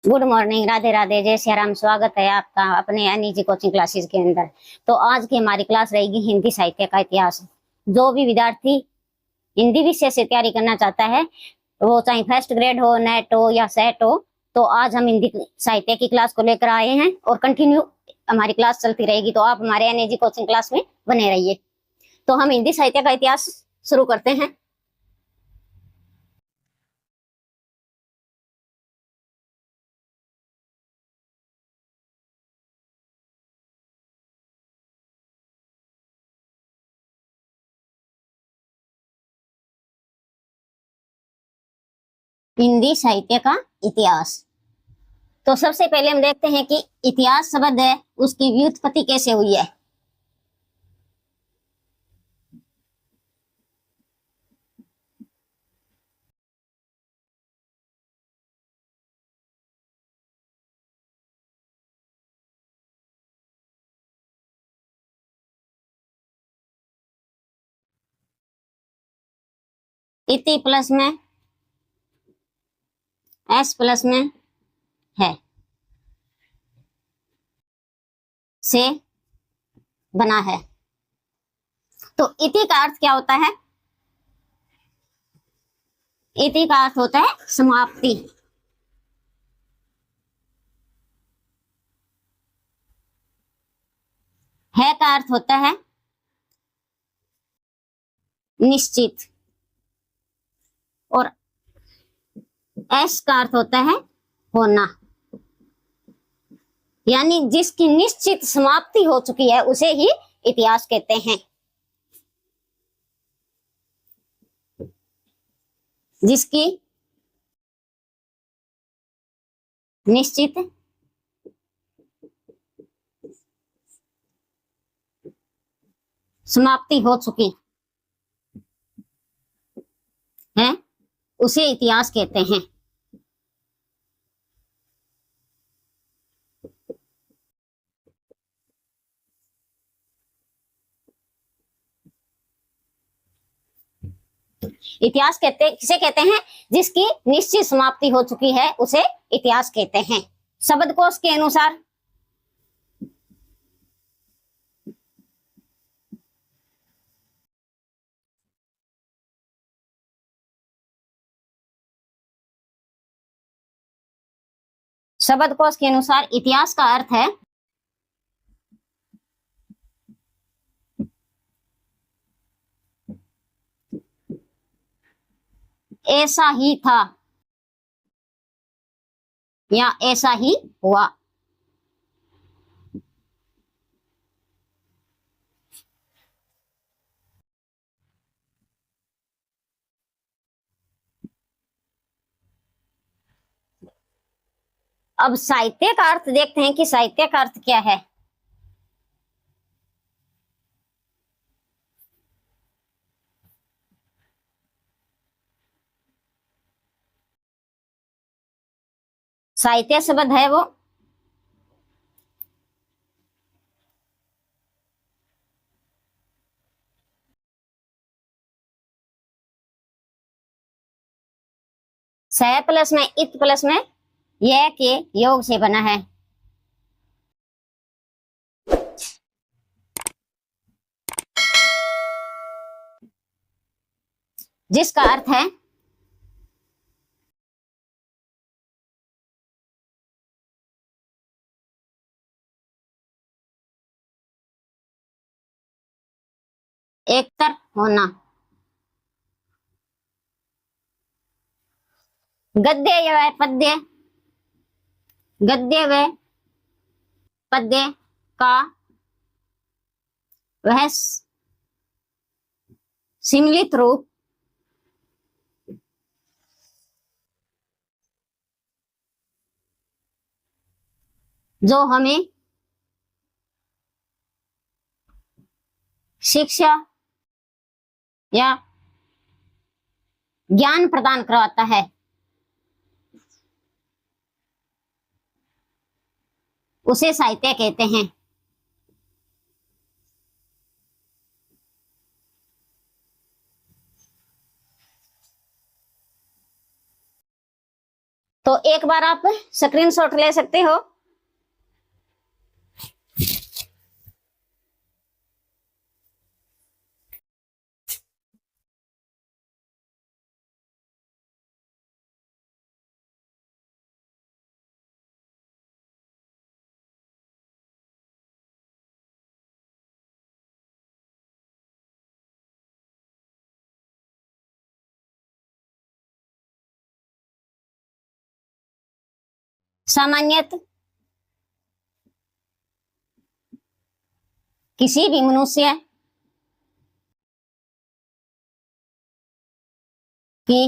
Good morning, Radhe Radhe, जय श्री राम। स्वागत है आपका अपने एनईजी कोचिंग क्लासेस के अंदर। तो आज की हमारी क्लास रहेगी हिंदी साहित्य का इतिहास। जो भी विद्यार्थी हिंदी विषय से तैयारी करना चाहता है, वो चाहे फर्स्ट ग्रेड हो, नेट हो या सेट हो, तो आज हम हिंदी साहित्य की क्लास को लेकर आए हैं और कंटिन्यू हमारी क्लास चलती रहेगी। तो आप हमारे एनईजी कोचिंग क्लास में बने रहिए। तो हम हिंदी साहित्य का इतिहास शुरू करते हैं। हिंदी साहित्य का इतिहास। तो सबसे पहले हम देखते हैं कि इतिहास शब्द है, उसकी व्युत्पत्ति कैसे हुई है। इति प्लस में एस प्लस में है से बना है। तो इति का अर्थ क्या होता है? इति का अर्थ होता है समाप्ति। है का अर्थ होता है निश्चित और एस का अर्थ होता है होना, यानी जिसकी निश्चित समाप्ति हो चुकी है उसे ही इतिहास कहते हैं। जिसकी निश्चित समाप्ति हो चुकी है उसे इतिहास कहते हैं। इतिहास किसे कहते हैं? जिसकी निश्चित समाप्ति हो चुकी है उसे इतिहास कहते हैं। शब्दकोश के अनुसार इतिहास का अर्थ है ऐसा ही था या ऐसा ही हुआ। अब साहित्य का अर्थ देखते हैं कि साहित्य का अर्थ क्या है। साहित्य शब्द है वो सह प्लस में इत प्लस में यह के योग से बना है। जिसका अर्थ है एकतर होना। गद्य व पद्य, गद्य व पद्य का वह सम्मिलित रूप जो हमें शिक्षा या ज्ञान प्रदान करवाता है उसे साहित्य कहते हैं। तो एक बार आप स्क्रीनशॉट ले सकते हो। सामान्यतः किसी भी मनुष्य की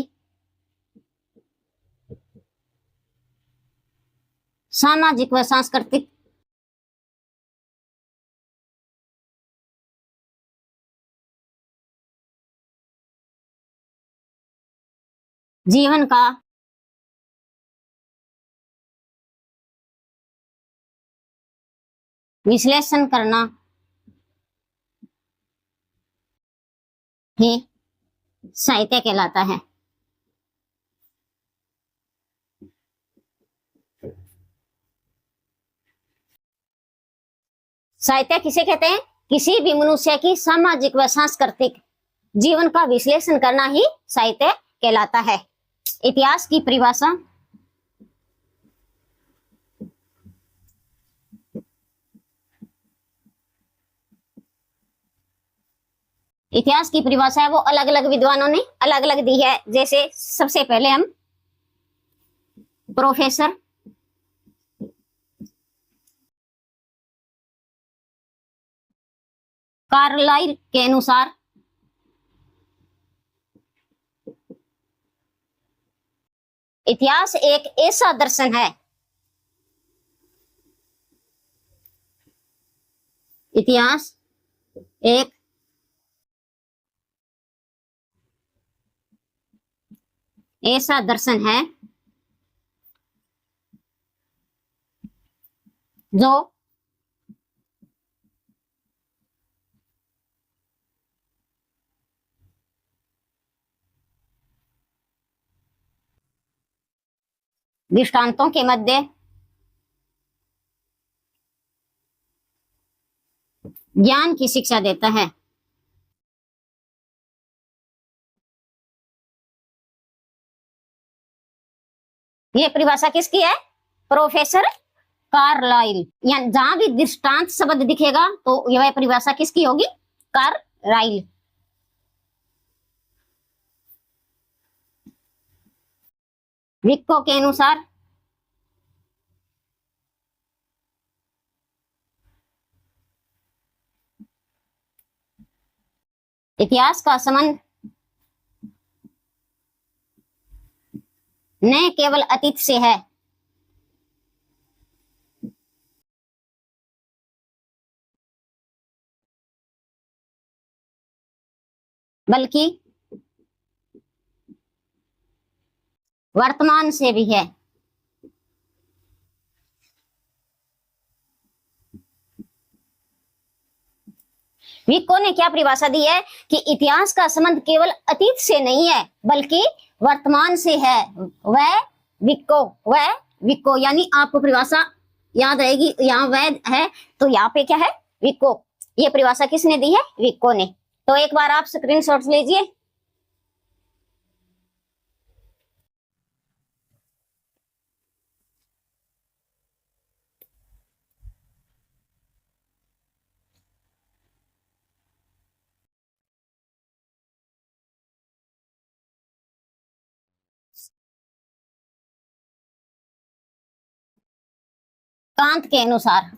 सामाजिक व सांस्कृतिक जीवन का विश्लेषण करना ही साहित्य कहलाता है। साहित्य किसे कहते हैं? किसी भी मनुष्य की सामाजिक व सांस्कृतिक जीवन का विश्लेषण करना ही साहित्य कहलाता है। इतिहास की परिभाषा इतिहास की परिभाषा है वो अलग अलग विद्वानों ने अलग अलग दी है। जैसे सबसे पहले हम प्रोफेसर कार्लाइल के अनुसार इतिहास एक ऐसा दर्शन है, इतिहास एक ऐसा दर्शन है जो दृष्टांतों के मध्य ज्ञान की शिक्षा देता है। यह परिभाषा किसकी है? Professor Carlyle. या जहां भी दृष्टांत शब्द दिखेगा तो यह परिभाषा किसकी होगी? कार्लाइल। विको के अनुसार इतिहास का संबंध न केवल अतीत से है बल्कि वर्तमान से भी है। विको ने क्या परिभाषा दी है कि इतिहास का संबंध केवल अतीत से नहीं है बल्कि वर्तमान से है। वह विको यानी आपको परिभाषा याद रहेगी। यहाँ वह है तो यहाँ पे क्या है? विको। ये परिभाषा किसने दी है? विको ने। तो एक बार आप स्क्रीनशॉट लीजिए। कांत के अनुसार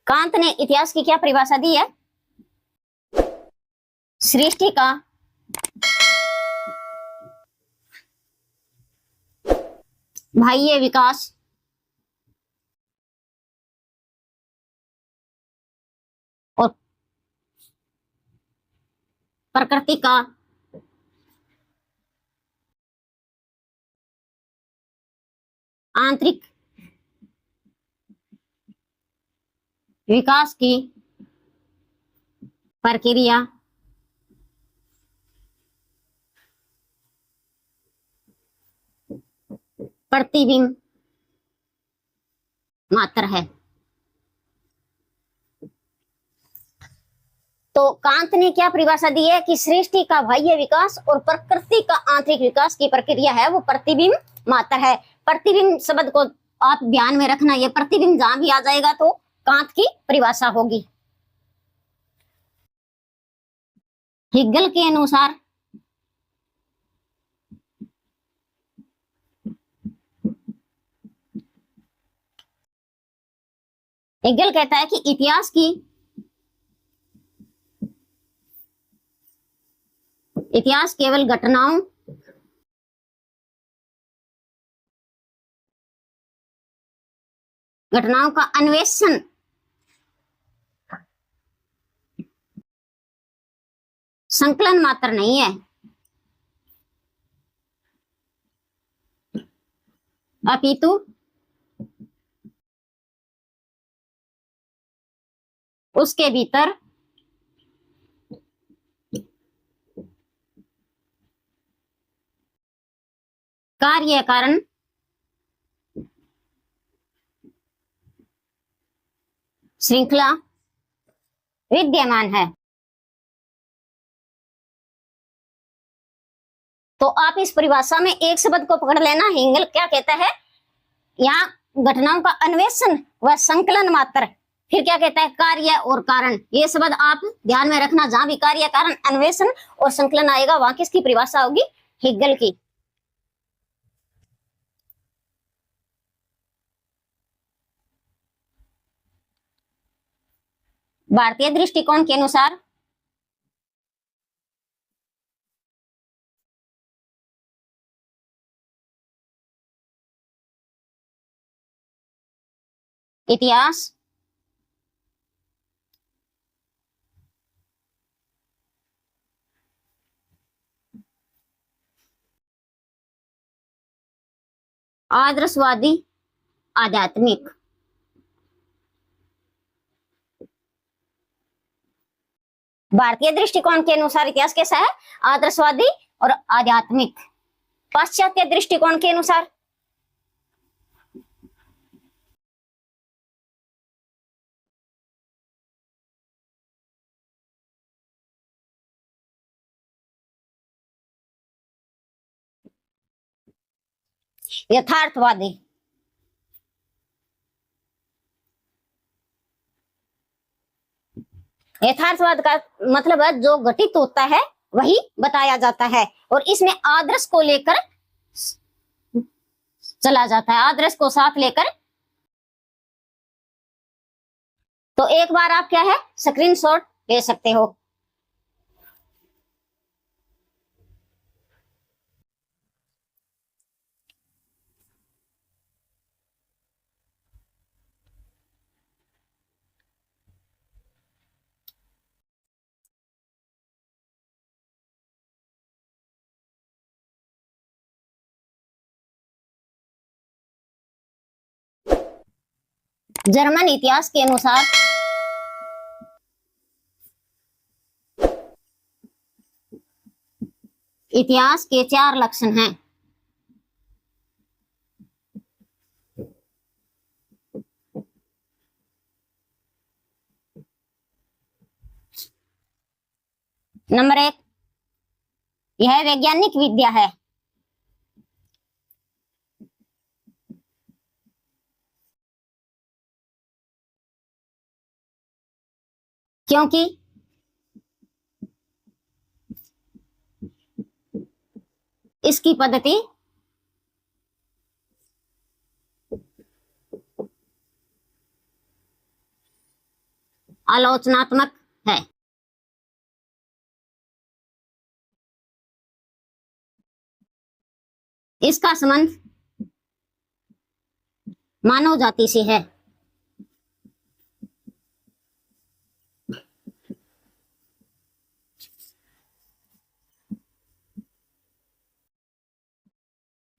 कांत ने इतिहास की क्या परिभाषा दी है? सृष्टि का बाह्य विकास और प्रकृति का आंतरिक विकास की प्रक्रिया प्रतिबिंब मात्र है। तो कांत ने क्या परिभाषा दी है कि सृष्टि का बाह्य विकास और प्रकृति का आंतरिक विकास की प्रक्रिया है वो प्रतिबिंब मात्र है। प्रतिबिंब शब्द को आप ध्यान में रखना, ये प्रतिबिंब जहां भी आ जाएगा तो कांत की परिभाषा होगी। हिगल के अनुसार हिगल कहता है कि इतिहास केवल घटनाओं का अन्वेषण संकलन मात्र नहीं है, अपितु उसके भीतर कार्य कारण श्रृंखला विद्यमान है। तो आप इस परिभाषा में एक शब्द को पकड़ लेना, हिगल क्या कहता है, यहाँ घटनाओं का अन्वेषण व संकलन मात्र, फिर क्या कहता है, कार्य और कारण। ये शब्द आप ध्यान में रखना, जहां भी कार्य कारण अन्वेषण और संकलन आएगा वहां किसकी परिभाषा होगी, हिगल की। भारतीय दृष्टिकोण के अनुसार इतिहास आदर्शवादी आध्यात्मिक, भारतीय दृष्टिकोण के अनुसार इतिहास कैसा है, आदर्शवादी और आध्यात्मिक। पाश्चात्य दृष्टिकोण के अनुसार यथार्थवादी। यथार्थवाद का मतलब है जो घटित होता है वही बताया जाता है, और इसमें आदर्श को लेकर चला जाता है, आदर्श को साथ लेकर। तो एक बार आप क्या है स्क्रीनशॉट ले सकते हो। जर्मन इतिहास के अनुसार इतिहास के 4 लक्षण हैं। नंबर 1, यह वैज्ञानिक विद्या है। क्योंकि इसकी पद्धति आलोचनात्मक है। इसका संबंध मानव जाति से है।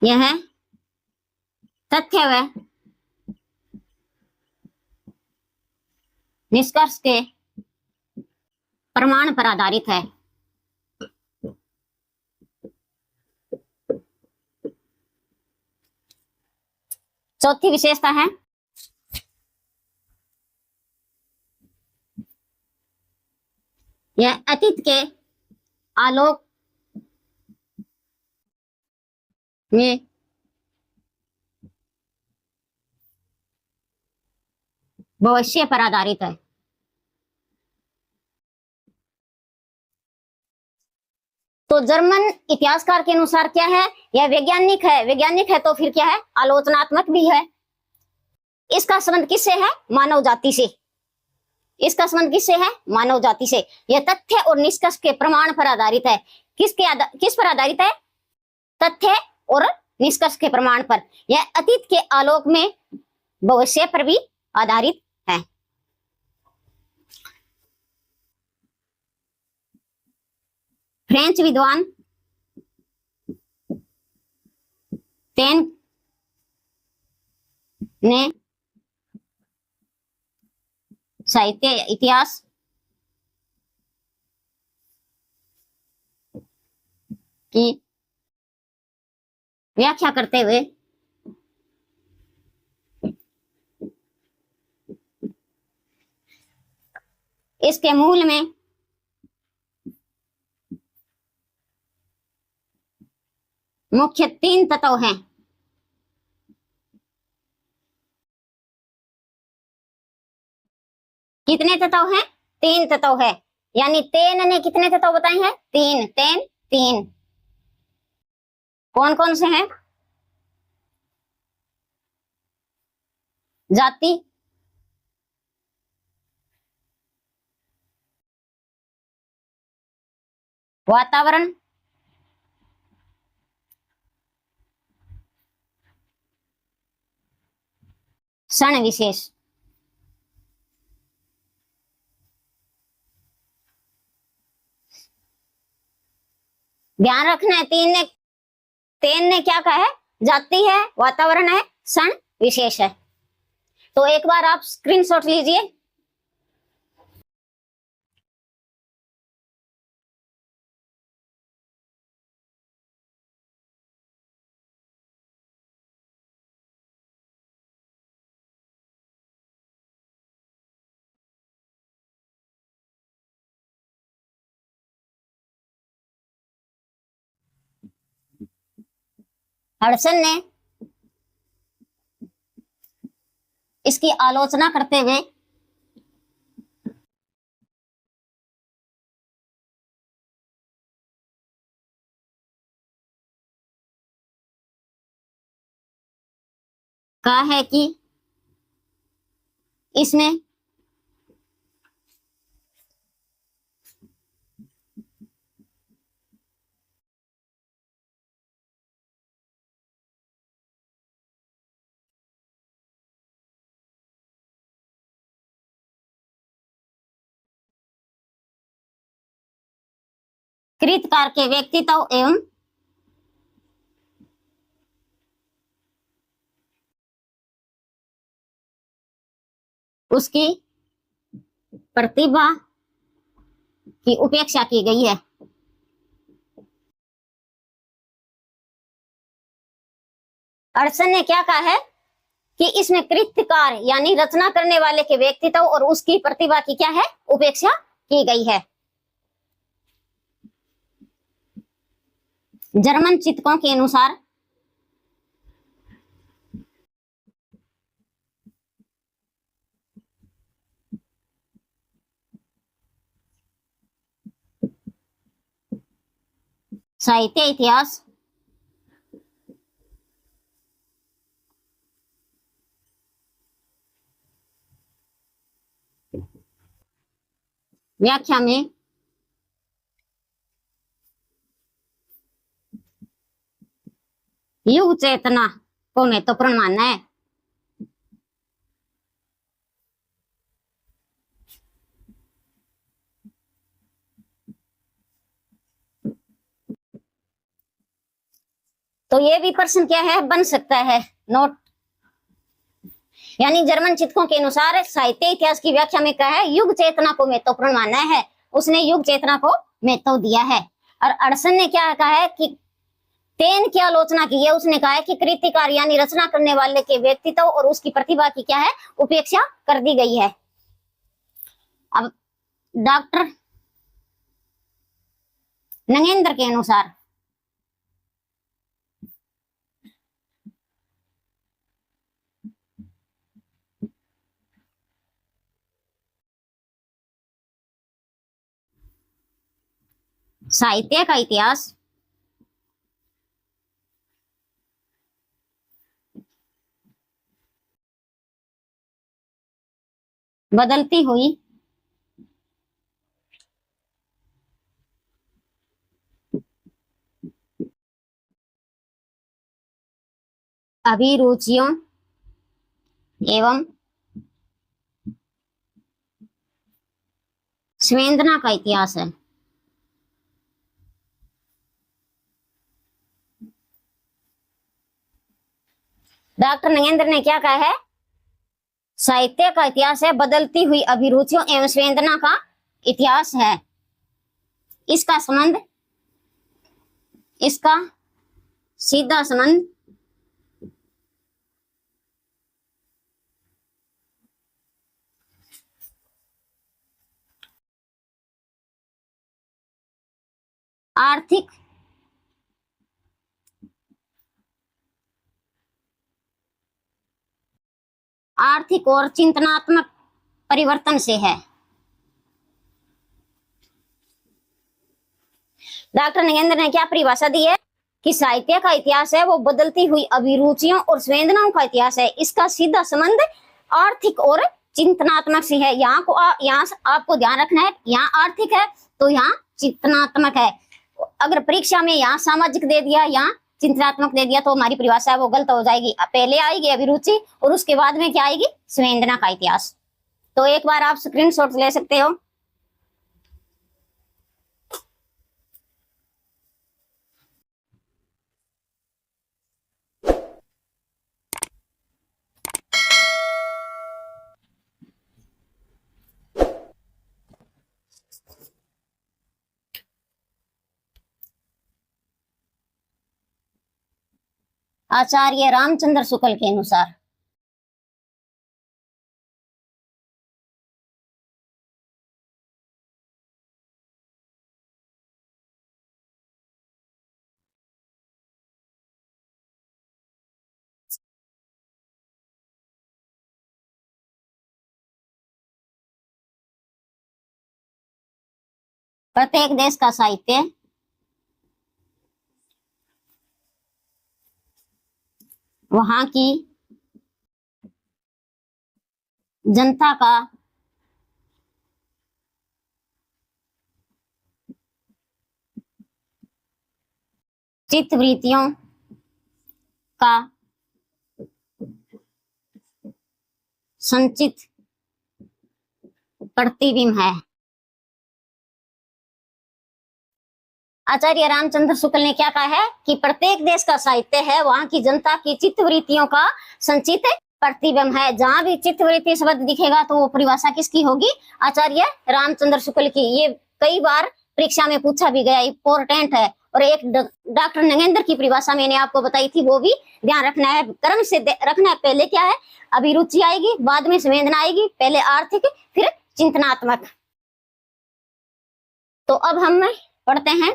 यह तथ्य व निष्कर्ष के प्रमाण पर आधारित है। चौथी विशेषता है यह अतीत के आलोक में भविष्य पर आधारित है। तो जर्मन इतिहासकार के अनुसार क्या है, यह वैज्ञानिक है। वैज्ञानिक है तो फिर क्या है, आलोचनात्मक भी है। इसका संबंध किससे है, मानव जाति से। इसका संबंध किससे है, मानव जाति से। यह तथ्य और निष्कर्ष के प्रमाण पर आधारित है। किस पर आधारित है, तथ्य और निष्कर्ष के प्रमाण पर। यह अतीत के आलोक में भविष्य पर भी आधारित है। फ्रेंच विद्वान टेन ने साहित्य इतिहास की व्याख्या करते हुए इसके मूल में मुख्य 3 तत्व हैं। कितने तत्व हैं, 3 तत्व है। यानी तेन ने कितने तत्व बताए हैं, 3। तीन कौन कौन से हैं, जाति, वातावरण, क्षण विशेष। ध्यान रखना है, तीन ने क्या कहा है, जाति है, वातावरण है, क्षण विशेष है। तो एक बार आप स्क्रीनशॉट लीजिए। हडसन ने इसकी आलोचना करते हुए कहा है कि इसमें कृतकार के व्यक्तित्व एवं उसकी प्रतिभा की उपेक्षा की गई है। हडसन ने क्या कहा है कि इसमें कृतकार यानी रचना करने वाले के व्यक्तित्व और उसकी प्रतिभा की क्या है, उपेक्षा की गई है। जर्मन चिंतकों के अनुसार साहित्य इतिहास व्याख्या में युग चेतना को महत्वपूर्ण मानना है। तो ये भी प्रश्न क्या है, बन सकता है नोट। यानी जर्मन चिंतकों के अनुसार साहित्य इतिहास की व्याख्या में क्या है, युग चेतना को महत्वपूर्ण मानना है। उसने युग चेतना को महत्व दिया है। और हडसन ने क्या कहा है कि तेन की आलोचना की है, उसने कहा है कि कृतिकार यानी रचना करने वाले के व्यक्तित्व और उसकी प्रतिभा की क्या है, उपेक्षा कर दी गई है। अब डॉक्टर नगेंद्र के अनुसार साहित्य का इतिहास बदलती हुई अभिरुचियों एवं संवेदना का इतिहास है। डॉक्टर नगेंद्र ने क्या कहा है, साहित्य का इतिहास है बदलती हुई अभिरुचियों एवं संवेदना का इतिहास है। इसका संबंध, इसका सीधा संबंध आर्थिक आर्थिक और चिंतनात्मक परिवर्तन से है। डॉक्टर नगेंद्र ने क्या परिभाषा दी है कि साहित्य का इतिहास है वो बदलती हुई अभिरुचियों और संवेदनाओं का इतिहास है। इसका सीधा संबंध आर्थिक और चिंतनात्मक से है। यहाँ आपको ध्यान रखना है, यहाँ आर्थिक है तो यहाँ चिंतनात्मक है। अगर परीक्षा में यहाँ सामाजिक दे दिया, यहाँ चिंतनात्मक दे दिया तो हमारी परिभाषा है वो गलत हो जाएगी। पहले आएगी अभिरुचि और उसके बाद में क्या आएगी, संवेदना का इतिहास। तो एक बार आप स्क्रीनशॉट ले सकते हो। आचार्य रामचंद्र शुक्ल के अनुसार प्रत्येक देश का साहित्य वहां की जनता का चित्तवृत्तियों का संचित प्रतिबिंब है। आचार्य रामचंद्र शुक्ल ने क्या कहा है कि प्रत्येक देश का साहित्य है वहां की जनता की चित्तवृत्तियों का संचित प्रतिबिंब है। जहां भी चित्तवृत्ति शब्द दिखेगा तो वो परिभाषा किसकी होगी, आचार्य रामचंद्र शुक्ल की। ये कई बार परीक्षा में पूछा भी गया, इंपॉर्टेंट है। और एक डॉक्टर नगेंद्र की परिभाषा मैंने आपको बताई थी, वो भी ध्यान रखना है, क्रम से रखना है। पहले क्या है, अभिरुचि आएगी, बाद में संवेदना आएगी, पहले आर्थिक फिर चिंतनात्मक। तो अब हम पढ़ते हैं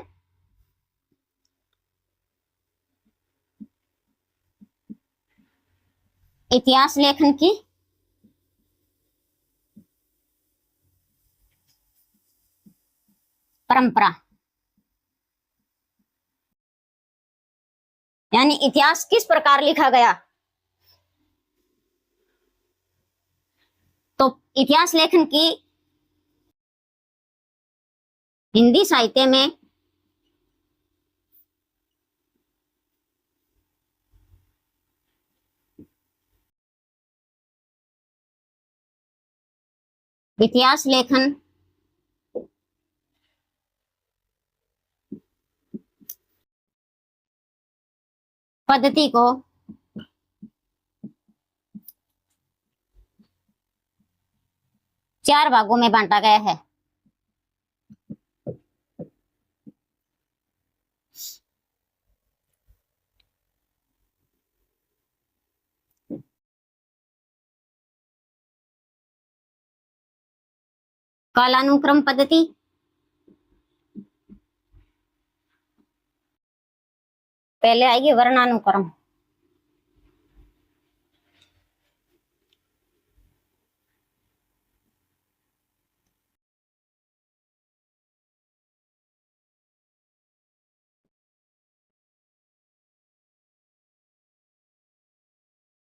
इतिहास लेखन की परंपरा, यानी इतिहास किस प्रकार लिखा गया। तो इतिहास लेखन की हिंदी साहित्य में इतिहास लेखन पद्धति को चार भागों में बांटा गया है। कालानुक्रम पद्धति, पहले आएगी वर्णानुक्रम।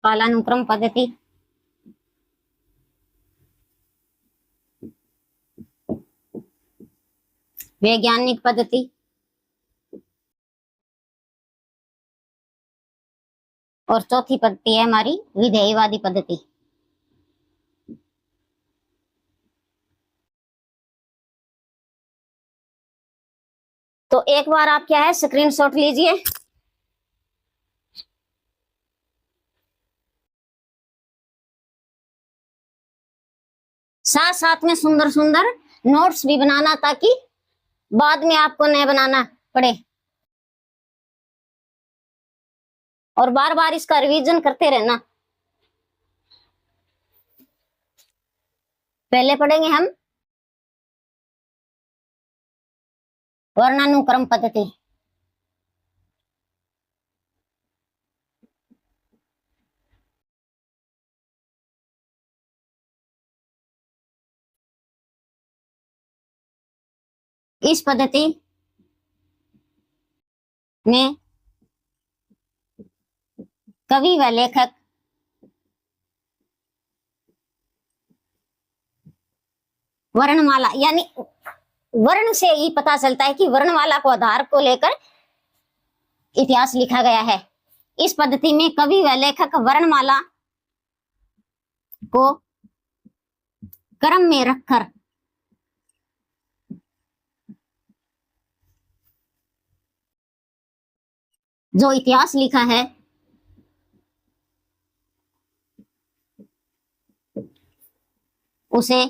कालानुक्रम पद्धति, वैज्ञानिक पद्धति, और चौथी पद्धति है हमारी विधेयवादी पद्धति। तो एक बार आप क्या है स्क्रीनशॉट लीजिए। साथ साथ में सुंदर सुंदर नोट्स भी बनाना, ताकि बाद में आपको नए बनाना पड़े, और बार बार इसका रिवीजन करते रहना। पहले पढ़ेंगे हम वर्णानुक्रम पद्धति। इस पद्धति में कवि व लेखक वर्णमाला, यानी वर्ण से ही पता चलता है कि वर्णमाला को आधार को लेकर इतिहास लिखा गया है। इस पद्धति में कवि व लेखक वर्णमाला को क्रम में रखकर जो इतिहास लिखा है उसे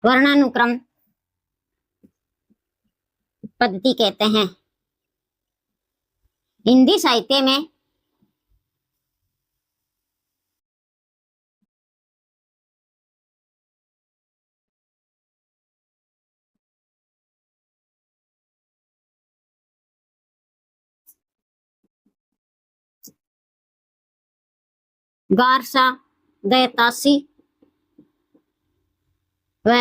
वर्णानुक्रम पद्धति कहते हैं। हिंदी साहित्य में गारसा, दयतासी व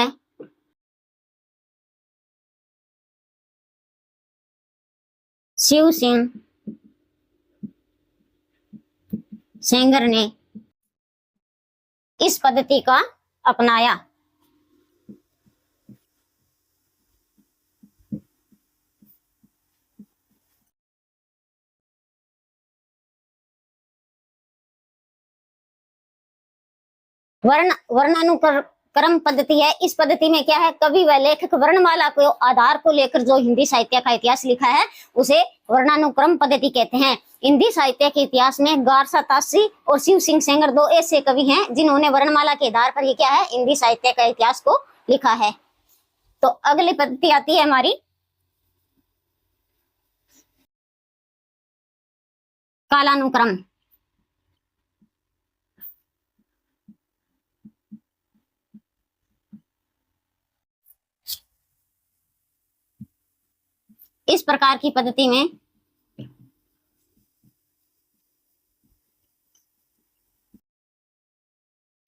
शिव सिंह सेंगर ने इस पद्धति का अपनाया। वर्णानुक्रम पद्धति है। इस पद्धति में क्या है, कवि व लेखक वर्णमाला को आधार को लेकर जो हिंदी साहित्य का इतिहास लिखा है उसे वर्णानुक्रम पद्धति कहते हैं। हिंदी साहित्य के इतिहास में गारसा तासी और शिव सिंह सेंगर दो ऐसे कवि हैं जिन्होंने वर्णमाला के आधार पर ये क्या है हिंदी साहित्य का इतिहास को लिखा है। तो अगली पद्धति आती है हमारी कालानुक्रम। इस प्रकार की पद्धति में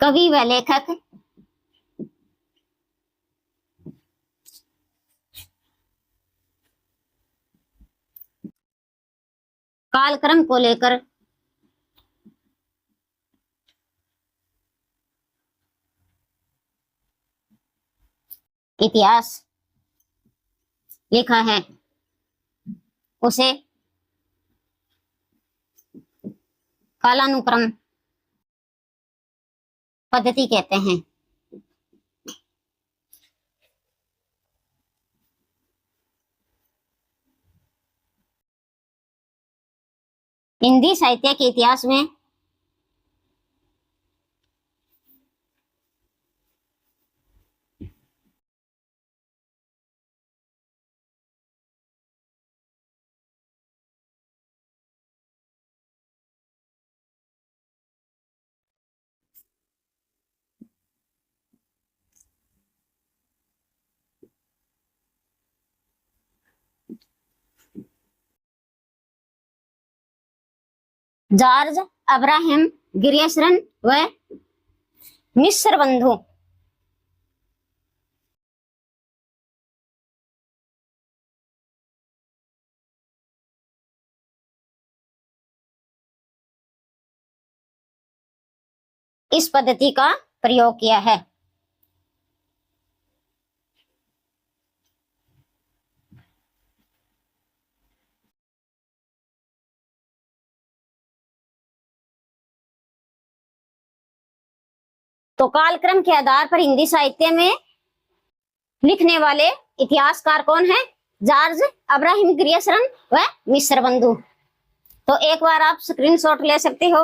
कवि व लेखक कालक्रम को लेकर इतिहास लिखा है उसे कालानुक्रम पद्धति कहते हैं। हिंदी साहित्य के इतिहास में जॉर्ज अब्राहम ग्रियर्सन व मिस्र बंधु। इस पद्धति का प्रयोग किया है। तो कालक्रम के आधार पर हिंदी साहित्य में लिखने वाले इतिहासकार कौन है? जॉर्ज अब्राहम ग्रियर्सन व मिस्र बंधु। तो एक बार आप स्क्रीनशॉट ले सकते हो।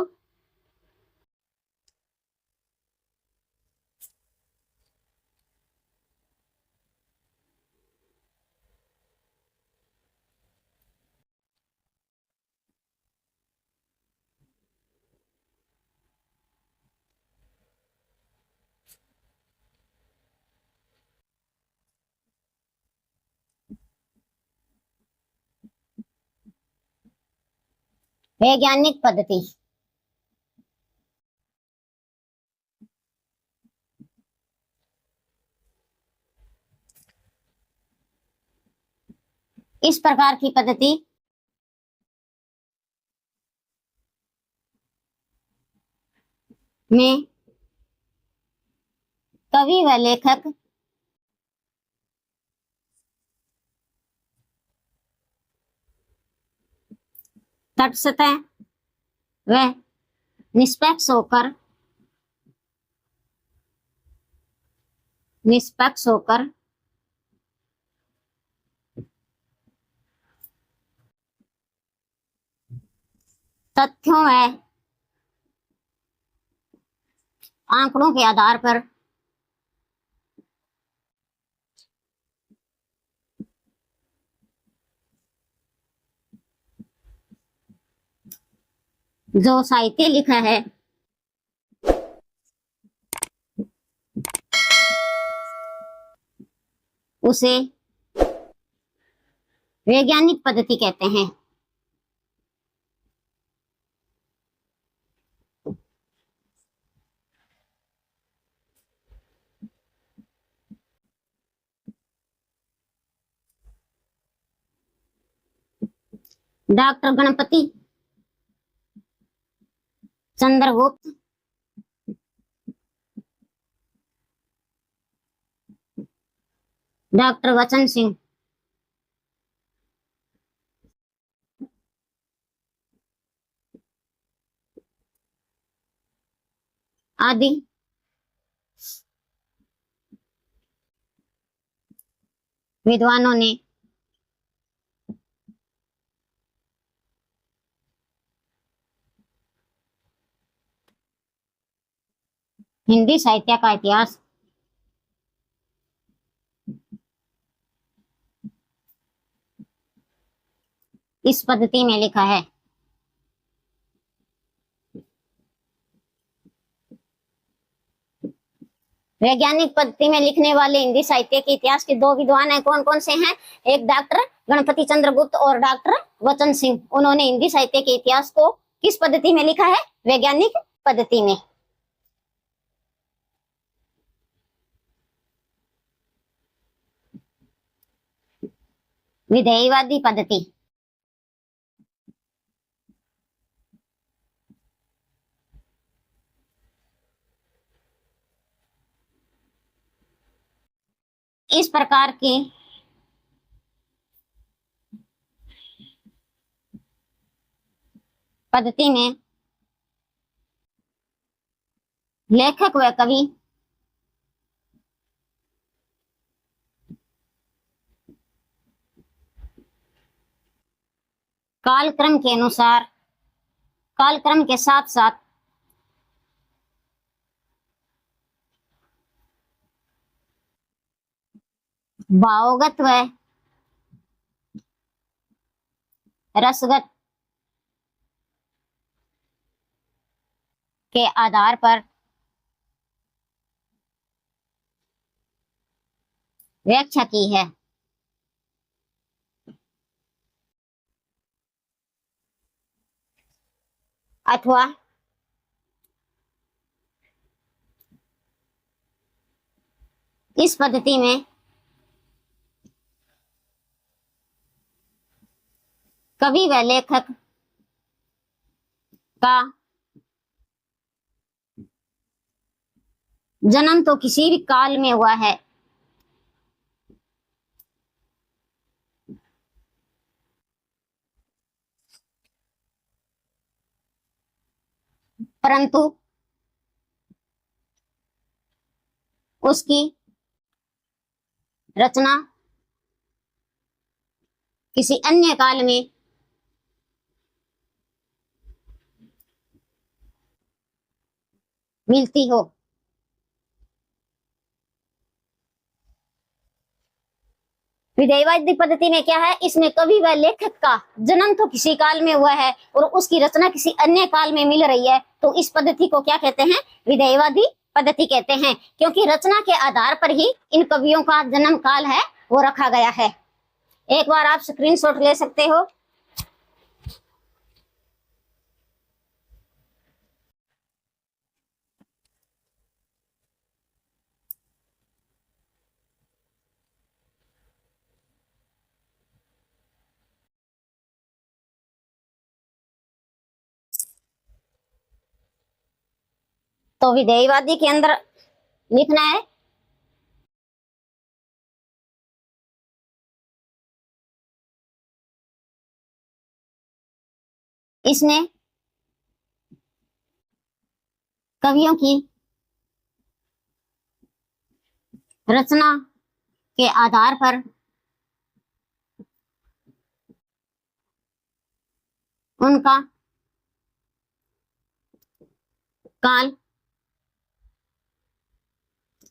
वैज्ञानिक पद्धति। इस प्रकार की पद्धति में कवि व लेखक तटस्थ व निष्पक्ष होकर तथ्यों व आंकड़ों के आधार पर जो साहित्य लिखा है उसे वैज्ञानिक पद्धति कहते हैं। डॉक्टर गणपति चंद्रगुप्त डॉक्टर वचन सिंह आदि विद्वानों ने हिंदी साहित्य का इतिहास इस पद्धति में लिखा है। वैज्ञानिक पद्धति में लिखने वाले हिंदी साहित्य के इतिहास के दो विद्वान हैं। कौन कौन से हैं? एक डॉक्टर गणपति चंद्रगुप्त और डॉक्टर वचन सिंह। उन्होंने हिंदी साहित्य के इतिहास को किस पद्धति में लिखा है? वैज्ञानिक पद्धति में। विधेयवादी पद्धति। इस प्रकार की पद्धति में लेखक व कवि कालक्रम के अनुसार कालक्रम के साथ साथ भावगत व रसगत के आधार पर व्याख्या की है। अथवा इस पद्धति में कवि व लेखक का जन्म तो किसी भी काल में हुआ है, परंतु उसकी रचना किसी अन्य काल में मिलती हो। विधेयवादी पद्धति में क्या है, इसमें कवि व लेखक का जन्म तो किसी काल में हुआ है और उसकी रचना किसी अन्य काल में मिल रही है, तो इस पद्धति को क्या कहते हैं, विधेयवादी पद्धति कहते हैं, क्योंकि रचना के आधार पर ही इन कवियों का जन्म काल है वो रखा गया है। एक बार आप स्क्रीनशॉट ले सकते हो। तो विधेयवादी के अंदर लिखना है इसने कवियों की रचना के आधार पर उनका काल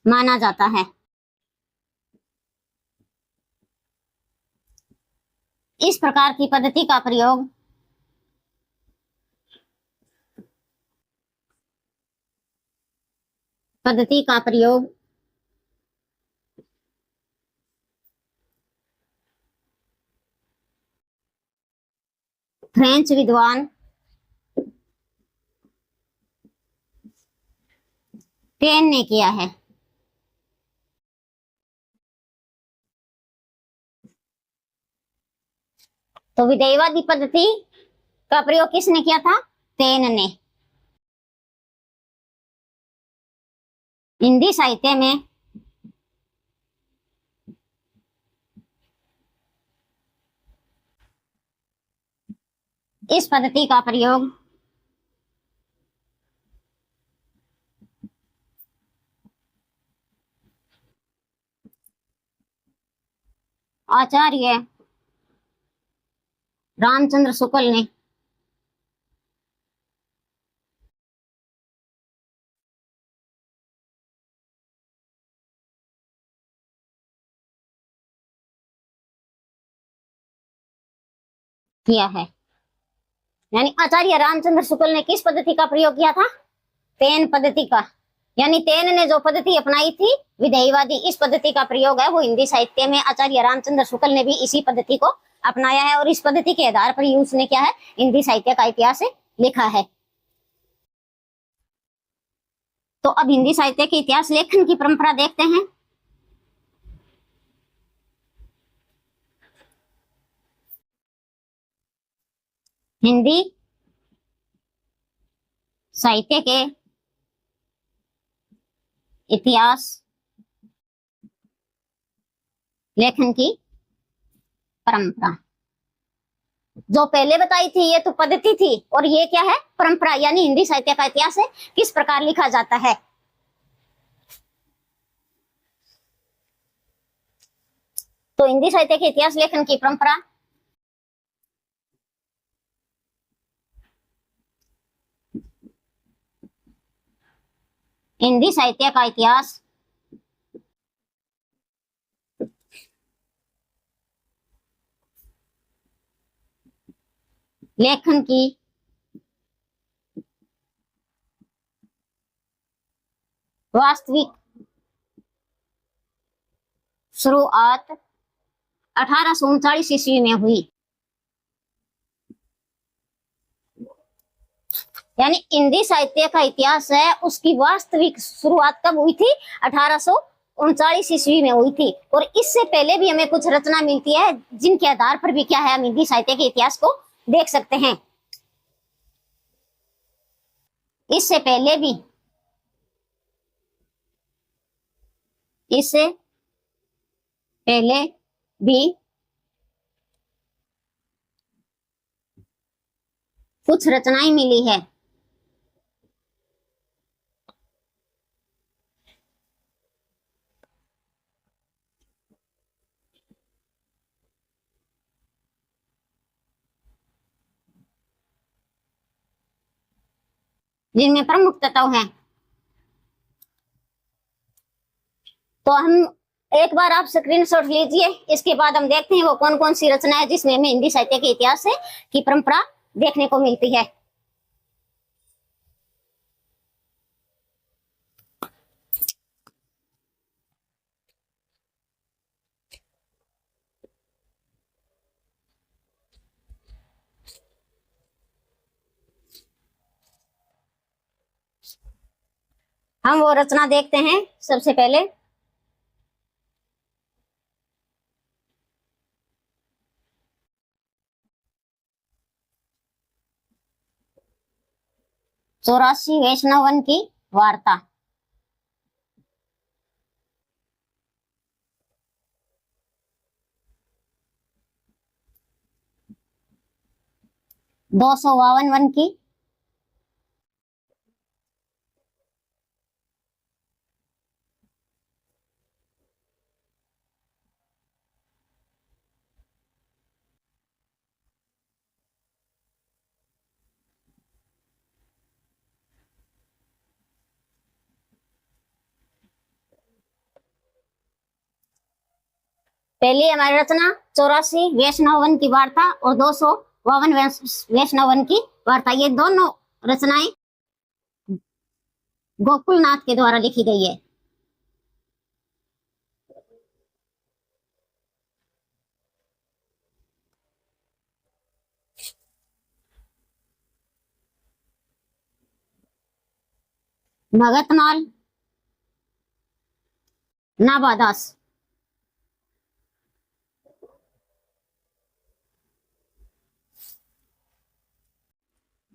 माना जाता है। इस प्रकार की पद्धति का प्रयोग फ्रेंच विद्वान टेन ने किया है। तो विधेयवादी पद्धति का प्रयोग किसने किया था, टेन ने। हिंदी साहित्य में इस पद्धति का प्रयोग आचार्य रामचंद्र शुक्ल ने किया है। यानी आचार्य रामचंद्र शुक्ल ने किस पद्धति का प्रयोग किया था, टेन पद्धति का। यानी टेन ने जो पद्धति अपनाई थी विधेयवादी, इस पद्धति का प्रयोग है वो हिंदी साहित्य में आचार्य रामचंद्र शुक्ल ने भी इसी पद्धति को अपनाया है और इस पद्धति के आधार पर ही उसने क्या है, हिंदी साहित्य का इतिहास लिखा है। तो अब हिंदी साहित्य के इतिहास लेखन की परंपरा देखते हैं। हिंदी साहित्य के इतिहास लेखन की परंपरा जो पहले बताई थी ये तो पद्धति थी और ये क्या है, परंपरा, यानी हिंदी साहित्य का इतिहास है किस प्रकार लिखा जाता है। तो हिंदी साहित्य के इतिहास लेखन की परंपरा हिंदी साहित्य का इतिहास लेखन की वास्तविक शुरुआत 1839 ईस्वी में हुई। यानी हिंदी साहित्य का इतिहास है, उसकी वास्तविक शुरुआत कब हुई थी? 1839 ईस्वी में हुई थी। और इससे पहले भी हमें कुछ रचना मिलती है जिनके आधार पर भी क्या है, हम हिंदी साहित्य के इतिहास को देख सकते हैं। इससे पहले भी कुछ रचनाएं मिली है। जिनमें प्रमुख तत्व हैं। तो हम एक बार आप स्क्रीनशॉट लीजिए, इसके बाद हम देखते हैं वो कौन कौन सी रचना है जिसमें हमें हिंदी साहित्य के इतिहास से की परंपरा देखने को मिलती है। हम वो रचना देखते हैं। सबसे पहले चौरासी वैष्णवन की वार्ता। दो सौ बावन वन की पहली हमारी रचना 84 वैष्णवन की वार्ता और 252 वैष्णवन की वार्ता, ये दोनों रचनाएं गोकुलनाथ के द्वारा लिखी गई है। भगतमाल नाबादास।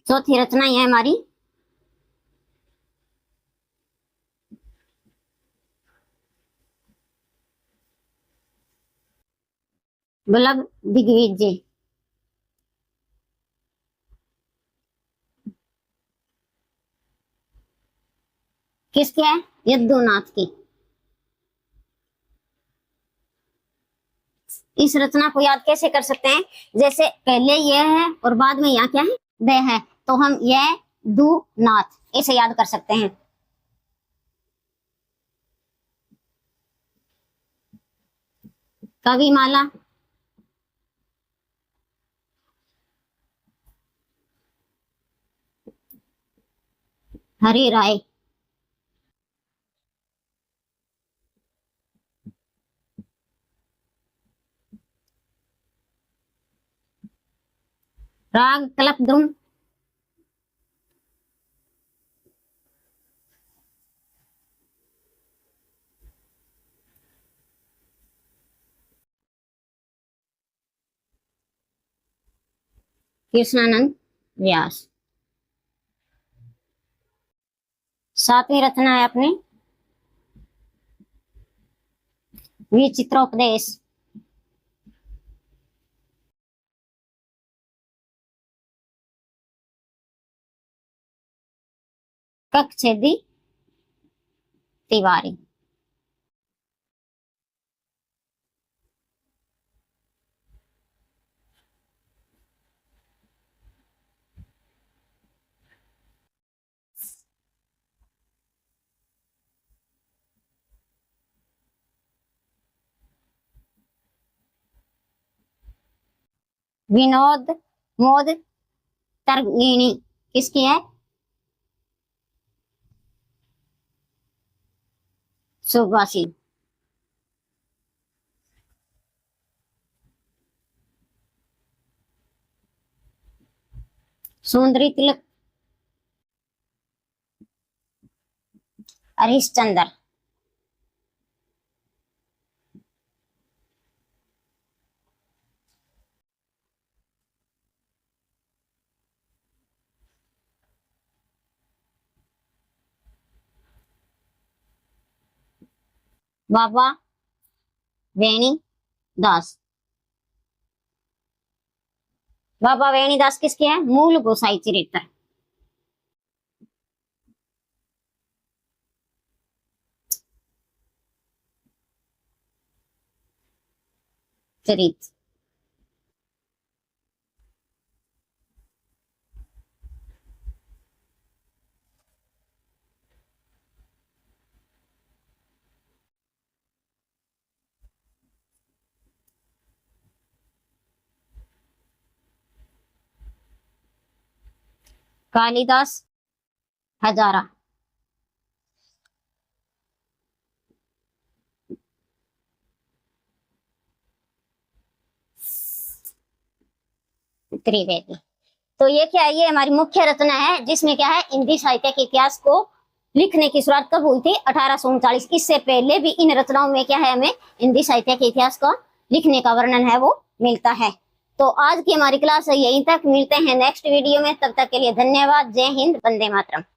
चौथी रचना है हमारी वल्लभ दिग्विजय। किसकी है? यदुनाथ की। इस रचना को याद कैसे कर सकते हैं? जैसे पहले यह है और बाद में यहाँ क्या है? द है, तो हम यह दु नाथ ऐसे याद कर सकते हैं। कविमाला हरि राय। राग कल्पद्रुम कृष्णानंद व्यास। सातवीं रचना है अपनी विचित्रोपदेश। कक्षेदी तिवारी। विनोद मोद तरगिणी किसकी है? सुभाषी। सुंदरी तिलक हरिश्चंद्र। बाबा वेणी दास। बाबा वेणी दास किसके हैं? मूल गोसाई चरित्र। चरित्र। कालिदास हजारा। त्रिवेदी। तो ये क्या है? ये हमारी मुख्य रचना है जिसमें क्या है, हिंदी साहित्य के इतिहास को लिखने की शुरुआत कब हुई थी? 1839। इससे पहले भी इन रचनाओं में क्या है, हमें हिंदी साहित्य के इतिहास को लिखने का वर्णन है वो मिलता है। तो आज की हमारी क्लास यहीं तक, मिलते हैं नेक्स्ट वीडियो में। तब तक के लिए धन्यवाद। जय हिंद, वंदे मातरम।